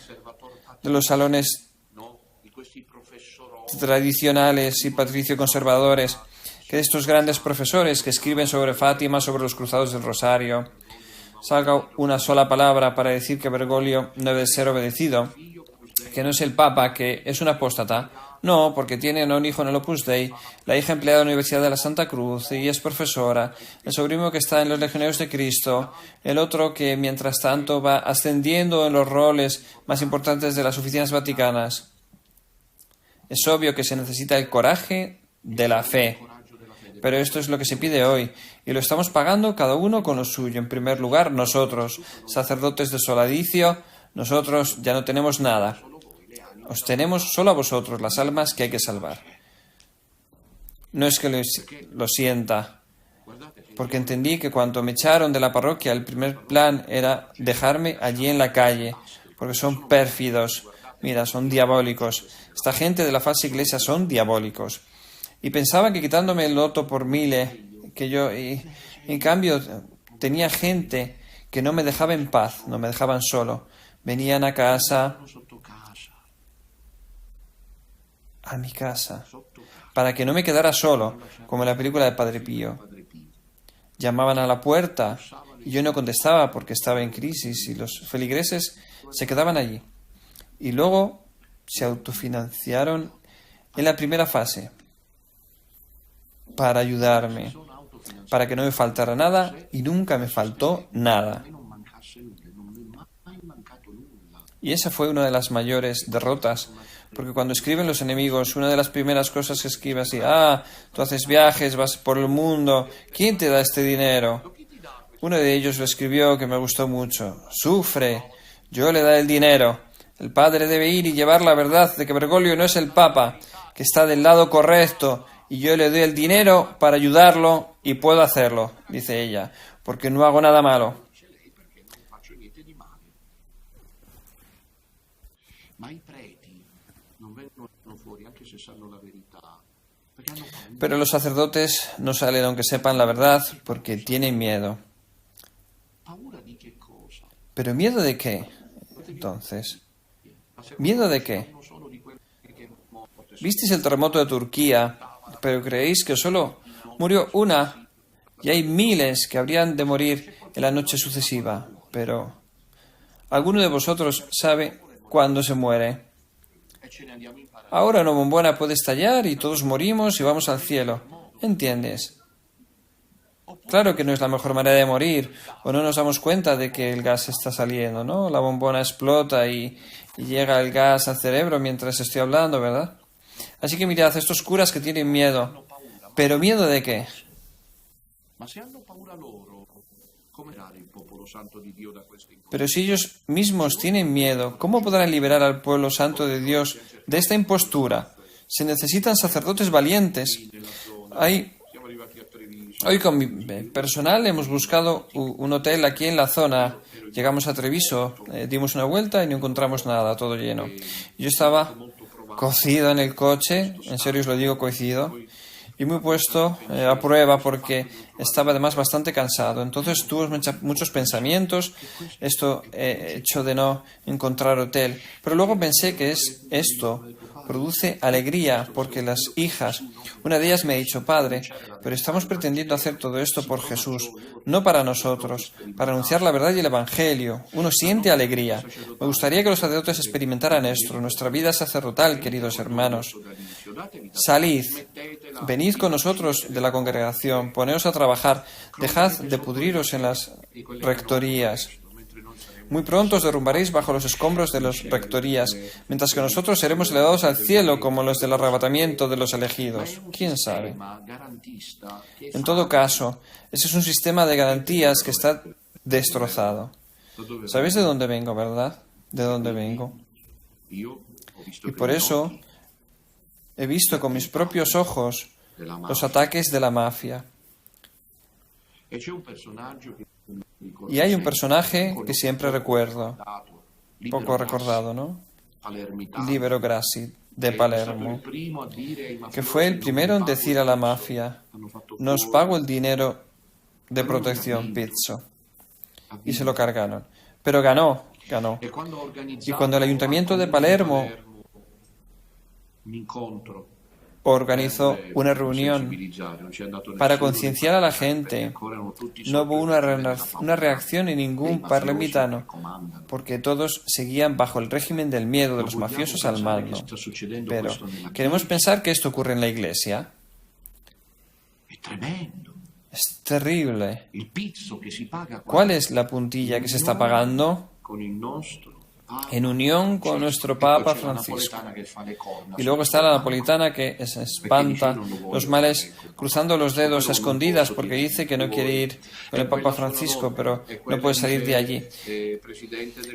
de los salones tradicionales y patricio-conservadores, que de estos grandes profesores que escriben sobre Fátima, sobre los cruzados del Rosario, salga una sola palabra para decir que Bergoglio no debe ser obedecido, que no es el Papa, que es un apóstata? No, porque tiene un hijo en el Opus Dei, la hija empleada en la Universidad de la Santa Cruz y es profesora, el sobrino que está en los Legionarios de Cristo, el otro que mientras tanto va ascendiendo en los roles más importantes de las oficinas vaticanas. Es obvio que se necesita el coraje de la fe, pero esto es lo que se pide hoy, y lo estamos pagando cada uno con lo suyo. En primer lugar, nosotros, sacerdotes de Soladicio, nosotros ya no tenemos nada. Os tenemos solo a vosotros, las almas que hay que salvar. No es que lo sienta, porque entendí que cuando me echaron de la parroquia, el primer plan era dejarme allí en la calle, porque son pérfidos, mira, son diabólicos. Esta gente de la falsa iglesia son diabólicos. Y pensaban que quitándome el loto por mille, que yo, y en cambio, tenía gente que no me dejaba en paz, no me dejaban solo. Venían a mi casa, para que no me quedara solo, como en la película de Padre Pío. Llamaban a la puerta y yo no contestaba porque estaba en crisis, y los feligreses se quedaban allí. Y luego se autofinanciaron en la primera fase para ayudarme, para que no me faltara nada, y nunca me faltó nada. Y esa fue una de las mayores derrotas, porque cuando escriben los enemigos, una de las primeras cosas que escribe así: tú haces viajes, vas por el mundo, ¿quién te da este dinero? Uno de ellos lo escribió que me gustó mucho: sufre, yo le daré el dinero. El padre debe ir y llevar la verdad de que Bergoglio no es el Papa, que está del lado correcto, y yo le doy el dinero para ayudarlo, y puedo hacerlo, dice ella, porque no hago nada malo. Pero los sacerdotes no salen aunque sepan la verdad, porque tienen miedo. ¿Pero miedo de qué? Entonces, ¿miedo de qué? ¿Visteis el terremoto de Turquía, pero creéis que solo murió una y hay miles que habrían de morir en la noche sucesiva? Pero ¿alguno de vosotros sabe cuándo se muere? e ce ne andiamo in paradiso. Ahora una bombona puede estallar y todos morimos y vamos al cielo. ¿Entiendes? Claro que no es la mejor manera de morir, o no nos damos cuenta de que el gas está saliendo, ¿no? La bombona explota y llega el gas al cerebro mientras estoy hablando, ¿verdad? Así que mirad, estos curas que tienen miedo. ¿Pero miedo de qué? Ma se hanno paura loro, come liberare il popolo santo di Dio da queste imposizioni? Pero si ellos mismos tienen miedo, ¿cómo podrán liberar al pueblo santo de Dios de esta impostura? Se necesitan sacerdotes valientes. Siamo arrivati a Treviso. Hoy con mi personal hemos buscado un hotel aquí en la zona. Llegamos a Treviso, dimos una vuelta y no encontramos nada, todo lleno. Yo estaba cocido en el coche, en serio os lo digo, cocido, y muy puesto a prueba porque estaba además bastante cansado. Entonces tuve muchos pensamientos, esto hecho de no encontrar hotel. Pero luego pensé que esto produce alegría porque las hijas, una de ellas me ha dicho: Padre, pero estamos pretendiendo hacer todo esto por Jesús, no para nosotros, para anunciar la verdad y el Evangelio. Uno siente alegría. Me gustaría que los sacerdotes experimentaran esto, nuestra vida sacerdotal, queridos hermanos. Salid, venid con nosotros de la congregación, poneos a trabajar, dejad de pudriros en las rectorías. Muy pronto os derrumbaréis bajo los escombros de las rectorías, mientras que nosotros seremos elevados al cielo como los del arrebatamiento de los elegidos. ¿Quién sabe? En todo caso, ese es un sistema de garantías que está destrozado. ¿Sabéis de dónde vengo, verdad? ¿De dónde vengo? Y por eso he visto con mis propios ojos los ataques de la mafia. Y hay un personaje que siempre recuerdo, poco recordado, ¿no? Libero Grassi, de Palermo, que fue el primero en decir a la mafia: no os pago el dinero de protección, pizzo. Y se lo cargaron. Pero ganó. Y cuando el ayuntamiento de Palermo organizó una reunión para concienciar a la gente, no hubo una reacción en ningún parlamentano, porque todos seguían bajo el régimen del miedo de los mafiosos al mando. Pero, ¿queremos pensar que esto ocurre en la Iglesia? Es terrible. ¿Cuál es la puntilla que se está pagando? En unión con nuestro Papa Francisco. Y luego está la napolitana que se espanta los males cruzando los dedos a escondidas porque dice que no quiere ir con el Papa Francisco, pero no puede salir de allí.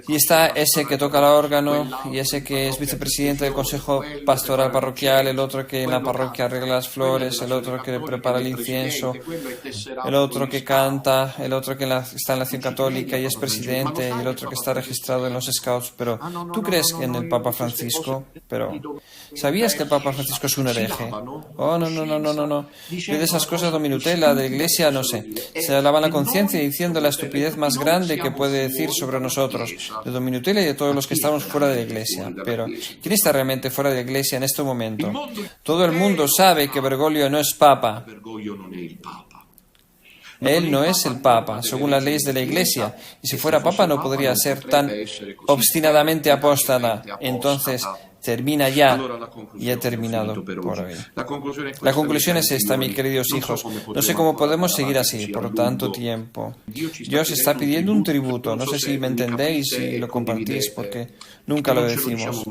Y está ese que toca el órgano y ese que es vicepresidente del Consejo Pastoral Parroquial, el otro que en la parroquia arregla las flores, el otro que prepara el incienso, el otro que canta, el otro que está en la Acción Católica y es presidente, y el otro que está registrado en los Scouts. Pero ¿tú crees en el Papa Francisco? Pero ¿sabías que el Papa Francisco es un hereje? Oh, no. Yo de esas cosas dominutela de la Iglesia no sé. Se lava la conciencia diciendo la estupidez más grande que puede decir sobre nosotros, de dominutela y de todos los que estamos fuera de la Iglesia. Pero ¿quién está realmente fuera de la Iglesia en este momento? Todo el mundo sabe que Bergoglio no es Papa. Él no es el Papa, según las leyes de la Iglesia, y si fuera Papa no podría ser tan obstinadamente apóstata. Entonces, termina ya, y ha terminado por hoy. La conclusión es esta, mis queridos hijos. No sé cómo podemos seguir así por tanto tiempo. Dios está pidiendo un tributo. No sé si me entendéis y lo compartís, porque nunca lo decimos.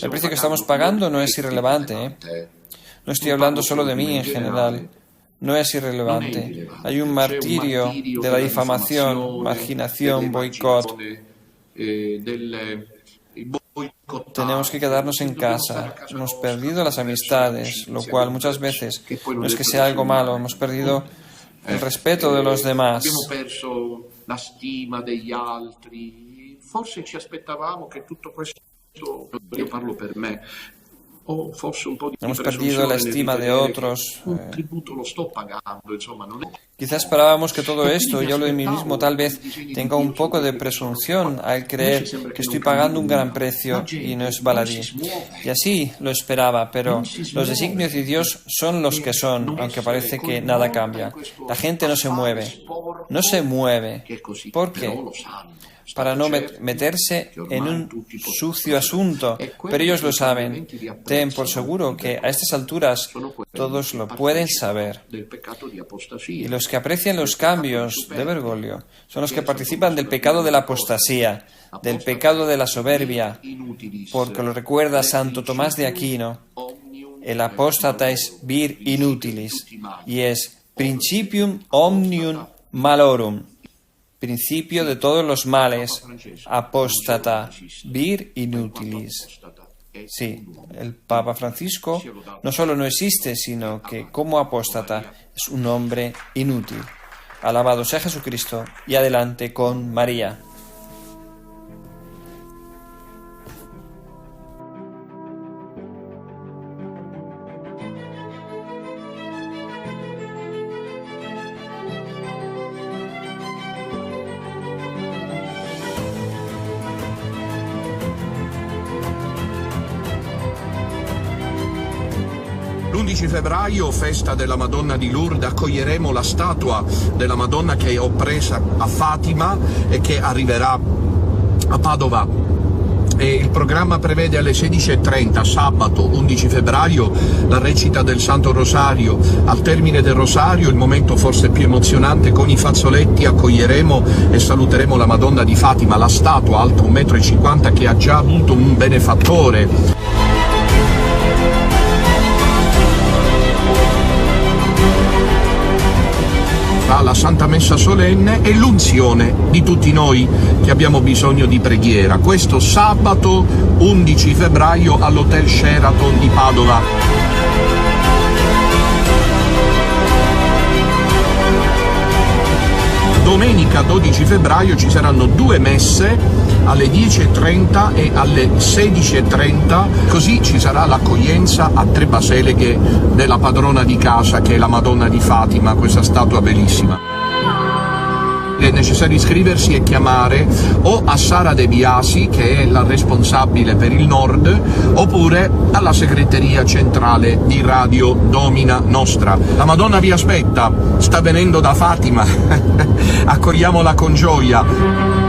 El precio que estamos pagando no es irrelevante, ¿eh? No estoy hablando solo de mí en general. No es irrelevante. Hay un martirio de la difamación, marginación, boicot. Tenemos que quedarnos en casa. Hemos perdido las amistades, lo cual muchas veces no es que sea algo malo. Hemos perdido el respeto de los demás. Abbiamo perso la stima degli altri. Forse ci aspettavamo che tutto questo, io parlo per me, hemos perdido la estima de otros. Quizás esperábamos que todo esto, yo hablo de mí mismo, tal vez tenga un poco de presunción al creer que estoy pagando un gran precio y no es baladí. Y así lo esperaba, pero los designios de Dios son los que son, aunque parece que nada cambia. La gente no se mueve. No se mueve. ¿Por qué? para no meterse en un sucio asunto, pero ellos lo saben. Ten por seguro que a estas alturas todos lo pueden saber. Y los que aprecian los cambios de Bergoglio son los que participan del pecado de la apostasía, del pecado de la soberbia, porque lo recuerda Santo Tomás de Aquino. El apóstata es vir inutilis y es principium omnium malorum, principio de todos los males, apóstata, vir inutilis. Sí, el Papa Francisco no solo no existe, sino que como apóstata es un hombre inútil. Alabado sea Jesucristo y adelante con María. L'11 febbraio, festa della Madonna di Lourdes, accoglieremo la statua della Madonna che ho presa a Fatima e che arriverà a Padova. E il programma prevede alle 16:30, sabato 11 febbraio, la recita del Santo Rosario. Al termine del Rosario, il momento forse più emozionante, con i fazzoletti accoglieremo e saluteremo la Madonna di Fatima, la statua alta 1,50 m che ha già avuto un benefattore. La Santa Messa solenne e l'unzione di tutti noi che abbiamo bisogno di preghiera. Questo sabato 11 febbraio all'Hotel Sheraton di Padova. Domenica 12 febbraio ci saranno 2 messe alle 10:30 e alle 16:30, così ci sarà l'accoglienza a 3 baseleghe della padrona di casa, che è la Madonna di Fatima, questa statua bellissima. È necessario iscriversi e chiamare o a Sara De Biasi, che è la responsabile per il nord, oppure alla segreteria centrale di Radio Domina Nostra. La Madonna vi aspetta, sta venendo da Fatima, accogliamola con gioia.